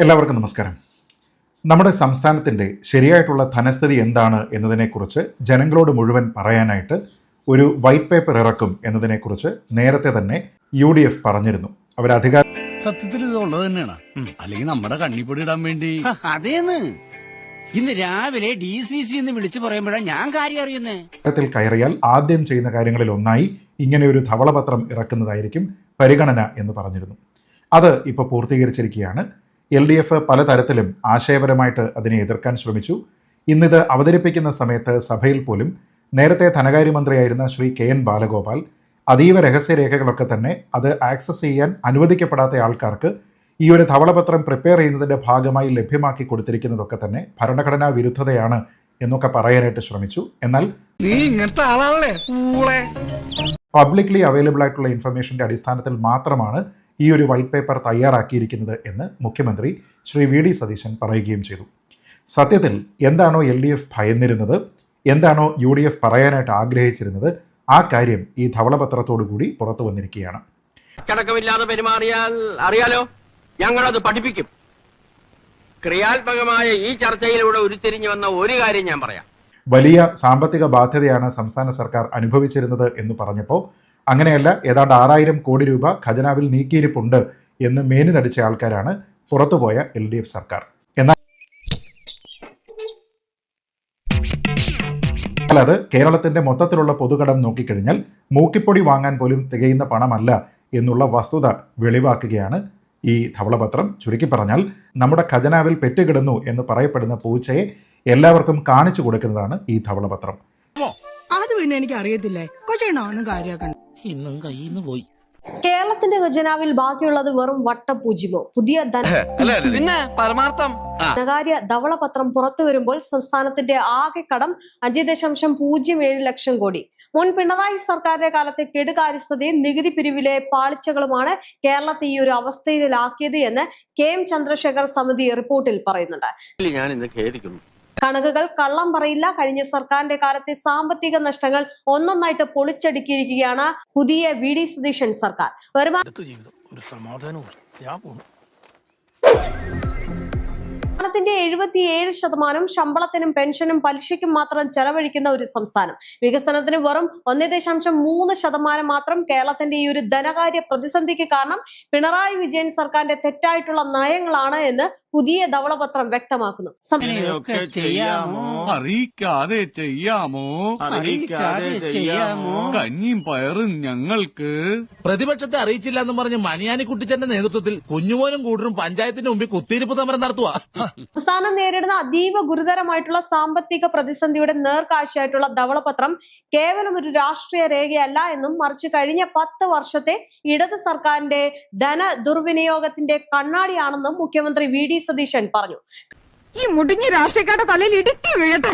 എല്ലാവർക്കും നമസ്കാരം. നമ്മുടെ സംസ്ഥാനത്തിൻ്റെ ശരിയായിട്ടുള്ള ധനസ്ഥിതി എന്താണ് എന്നതിനെക്കുറിച്ച് ജനങ്ങളോട് മുഴുവൻ പറയാനായിട്ട് ഒരു വൈറ്റ് പേപ്പർ ഇറക്കും എന്നതിനെക്കുറിച്ച് നേരത്തെ തന്നെ UDF പറഞ്ഞിരുന്നു. അവർ സത്യത്തിൽ ഇതുള്ളത് തന്നെയാണ്, അല്ലെങ്കിൽ നമ്മുടെ കണ്ണിപ്പൊടി ഇടാൻ വേണ്ടി. അതേന്ന് ഇന്ന് രാവിലെ DCC എന്ന് വിളിച്ചു പറയുമ്പോഴാണ് ഞാൻ കാര്യം അറിയുന്നേ. ത്തിൽ കയറിയാൽ ആദ്യം ചെയ്യുന്ന കാര്യങ്ങളിൽ ഒന്നായി ഇങ്ങനെ ഒരു ധവളപത്രം ഇറക്കുന്നതായിരിക്കും പരിഗണന എന്ന് പറഞ്ഞിരുന്നു. അത് ഇപ്പോൾ പൂർത്തീകരിച്ചിരിക്കുകയാണ്. LDF പലതരത്തിലും ആശയപരമായിട്ട് അതിനെ എതിർക്കാൻ ശ്രമിച്ചു. ഇന്നിത് അവതരിപ്പിക്കുന്ന സമയത്ത് സഭയിൽ പോലും നേരത്തെ ധനകാര്യമന്ത്രിയായിരുന്ന ശ്രീ KN ബാലഗോപാൽ അതീവ രഹസ്യരേഖകളൊക്കെ തന്നെ അത് ആക്സസ് ചെയ്യാൻ അനുവദിക്കപ്പെടാത്ത ആൾക്കാർക്ക് ഈ ഒരു ധവളപത്രം പ്രിപ്പയർ ചെയ്യുന്നതിൻ്റെ ഭാഗമായി ലഭ്യമാക്കി കൊടുത്തിരിക്കുന്നതൊക്കെ തന്നെ ഭരണഘടനാ വിരുദ്ധതയാണ് എന്നൊക്കെ പറയാനായിട്ട് ശ്രമിച്ചു. എന്നാൽ നീ ഇങ്ങനത്തെ ആളാണല്ലേ, പബ്ലിക്ലി അവൈലബിൾ ആയിട്ടുള്ള ഇൻഫർമേഷൻ്റെ അടിസ്ഥാനത്തിൽ മാത്രമാണ് ഈ ഒരു വൈറ്റ് പേപ്പർ തയ്യാറാക്കിയിരിക്കുന്നത് എന്ന് മുഖ്യമന്ത്രി ശ്രീ VD സതീശൻ പറയുകയും ചെയ്തു. സത്യത്തിൽ എന്താണോ LDF ഭയന്നിരുന്നത്, എന്താണോ UDF പറയാനായിട്ട് ആഗ്രഹിച്ചിരുന്നത്, ആ കാര്യം ഈ ധവളപത്രത്തോടു കൂടി പുറത്തു വന്നിരിക്കുകയാണ്. അച്ചടക്കമില്ലാതെ പെരുമാറിയാൽ അറിയാലോ, ഞങ്ങളത് പഠിപ്പിക്കും. ക്രിയാത്മകമായ ഈ ചർച്ചയിലൂടെ ഉരുത്തിരിഞ്ഞു വന്ന ഒരു കാര്യം ഞാൻ പറയാം. വലിയ സാമ്പത്തിക ബാധ്യതയാണ് സംസ്ഥാന സർക്കാർ അനുഭവിച്ചിരുന്നത് എന്ന് പറഞ്ഞപ്പോൾ അങ്ങനെയല്ല, ഏതാണ്ട് 6000 കോടി രൂപ ഖജനാവിൽ നീക്കിയിരിപ്പുണ്ട് എന്ന് മേനി നടിച്ച ആൾക്കാരാണ് പുറത്തുപോയ LDF സർക്കാർ. എന്നാൽ അത് കേരളത്തിന്റെ മൊത്തത്തിലുള്ള പൊതുകടം നോക്കിക്കഴിഞ്ഞാൽ മൂക്കിപ്പൊടി വാങ്ങാൻ പോലും തികയുന്ന പണമല്ല എന്നുള്ള വസ്തുത വെളിവാക്കുകയാണ് ഈ ധവളപത്രം. ചുരുക്കി പറഞ്ഞാൽ നമ്മുടെ ഖജനാവിൽ പെറ്റുകിടന്നു എന്ന് പറയപ്പെടുന്ന പൂച്ചയെ എല്ലാവർക്കും കാണിച്ചു കൊടുക്കുന്നതാണ് ഈ ധവളപത്രം. അത് പിന്നെ എനിക്ക് അറിയത്തില്ലേ, കൊച്ചൊന്നും കാര്യമാക്കണ്ട. ഇന്നും കയ്യിന്ന് പോയി. കേരളത്തിന്റെ ഖജനാവിൽ ബാക്കിയുള്ളത് വെറും വട്ടപൂജ്യമോ? പുതിയ ധനകാര്യ ധവളപത്രം പുറത്തു വരുമ്പോൾ സംസ്ഥാനത്തിന്റെ ആകെ കടം 5.07 ലക്ഷം കോടി. മുൻ പിണറായി സർക്കാരിന്റെ കാലത്തെ കെടുകാര്യസ്ഥതയും നികുതി പിരിവിലെ പാളിച്ചകളുമാണ് കേരളത്തെ ഈ ഒരു അവസ്ഥയിലാക്കിയത് എന്ന് KM ചന്ദ്രശേഖർ സമിതി റിപ്പോർട്ടിൽ പറയുന്നുണ്ട്. ഞാൻ ഇന്ന് ഖേദിക്കുന്നു. കണക്കുകൾ കള്ളം പറയില്ല. കഴിഞ്ഞ സർക്കാരിന്റെ കാലത്തെ സാമ്പത്തിക നഷ്ടങ്ങൾ ഒന്നൊന്നായിട്ട് പൊളിച്ചടുക്കിയിരിക്കുകയാണ് പുതിയ VD സതീശൻ സർക്കാർ. സംസ്ഥാനത്തിന്റെ 77% ശമ്പളത്തിനും പെൻഷനും പലിശയ്ക്കും മാത്രം ചെലവഴിക്കുന്ന ഒരു സംസ്ഥാനം. വികസനത്തിന് വെറും 1.3% മാത്രം. കേരളത്തിന്റെ ഈ ഒരു ധനകാര്യ പ്രതിസന്ധിക്ക് കാരണം പിണറായി വിജയൻ സർക്കാരിന്റെ തെറ്റായിട്ടുള്ള നയങ്ങളാണ് എന്ന് പുതിയ ധവളപത്രം വ്യക്തമാക്കുന്നു. അറിയിക്കാതെ ചെയ്യാമോ കഞ്ഞിയും പയറും ഞങ്ങൾക്ക്. പ്രതിപക്ഷത്തെ അറിയിച്ചില്ല എന്ന് പറഞ്ഞ് മണിയാനി കുട്ടിച്ചന്റെ നേതൃത്വത്തിൽ കുഞ്ഞുമോനും കൂട്ടരും പഞ്ചായത്തിന്റെ മുമ്പിൽ കുത്തിയിരിപ്പ് സമരം നടത്തുക. സംസ്ഥാനം നേരിടുന്ന അതീവ ഗുരുതരമായിട്ടുള്ള സാമ്പത്തിക പ്രതിസന്ധിയുടെ നേർക്കാഴ്ചയായിട്ടുള്ള ധവളപത്രം കേവലം ഒരു രാഷ്ട്രീയ രേഖയല്ല എന്നും മറിച്ച് കഴിഞ്ഞ 10 വർഷത്തെ ഇടത് സർക്കാരിന്റെ ധന ദുർവിനിയോഗത്തിന്റെ കണ്ണാടിയാണെന്നും മുഖ്യമന്ത്രി VD സതീശൻ പറഞ്ഞു. ഈ മുടിഞ്ഞ രാഷ്ട്രീയക്കാരുടെ തലയിൽ ഇടുക്കി വീഴട്ടെ.